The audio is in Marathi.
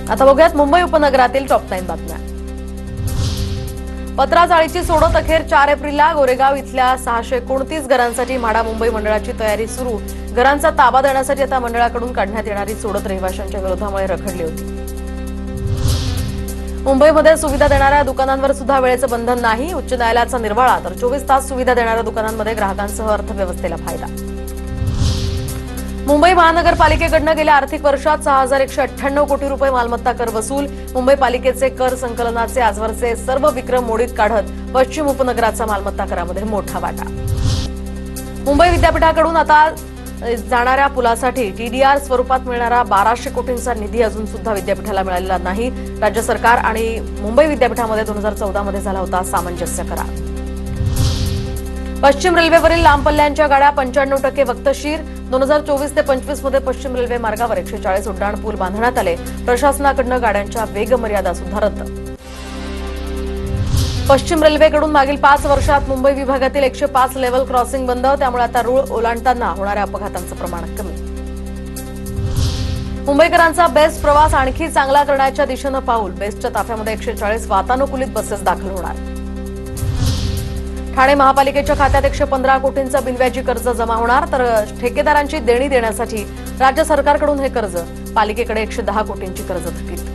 आता बघूयात मुंबई उपनगरातील टॉप 9 बातम्या। पत्राचाळीची सोडत अखेर 4 एप्रिलला गोरेगाव इथल्या 629 घरांसाठी म्हाडा मुंबई मंडळाची तयारी सुरू। घरांचा ताबा देण्यासाठी आता मंडळाकडून काढण्यात येणारी सोडत रहिवाशांच्या विरोधामुळे रखडली होती। मुंबईमध्ये सुविधा देणाऱ्या दुकानांवर सुद्धा वेळेचं बंधन नाही। उच्च न्यायालयाचा निर्वाळा तर 24 तास सुविधा देणाऱ्या दुकानांमध्ये ग्राहकांसह अर्थव्यवस्थेला फायदा। मुंबई महानगरपालिकेकडून गेल्या आर्थिक वर्षात 6198 कोटी रुपये मालमत्ता कर वसूल। मुंबई पालिकेचे कर संकलनाचे आजवरचे सर्व विक्रम मोडीत काढत पश्चिम उपनगराचा मालमत्ता करामध्ये मोठा वाटा। मुंबई विद्यापीठाकडून आता जाणाऱ्या पुलासाठी टीडीआर स्वरूपात मिळणारा 1200 कोटींचा निधी अजून सुद्धा विद्यापीठाला मिळालेला नाही। राज्य सरकार आणि मुंबई विद्यापीठामध्ये 2014 मध्ये झाला होता सामंजस्य करार। पश्चिम रेल्वेवरील लांब पल्ल्यांच्या गाड्या 95% वक्तशीर। 2024 ते 25 मध्ये पश्चिम रेल्वे मार्गावर 140 उड्डाण पूल बांधण्यात आले। प्रशासनाकडून गाड्यांच्या वेग मर्यादा सुद्धा रद्द। पश्चिम रेल्वेकडून मागील 5 वर्षात मुंबई विभागातील 105 लेव्हल क्रॉसिंग बंद। त्यामुळे आता रूळ ओलांडताना होणाऱ्या अपघातांचं प्रमाण कमी। मुंबईकरांचा बेस्ट प्रवास आणखी चांगला करण्याच्या दिशेनं पाऊल। बेस्टच्या ताफ्यामध्ये 140 वातानुकूलित बसेस दाखल होणार। ठाणे महापालिकेच्या खात्यात 115 कोटींचा बिनव्याजी कर्ज जमा होणार। तर ठेकेदारांची देणी देण्यासाठी राज्य सरकारकडून हे कर्ज पालिकेकडे 110 कोटींची कर्ज थकीत।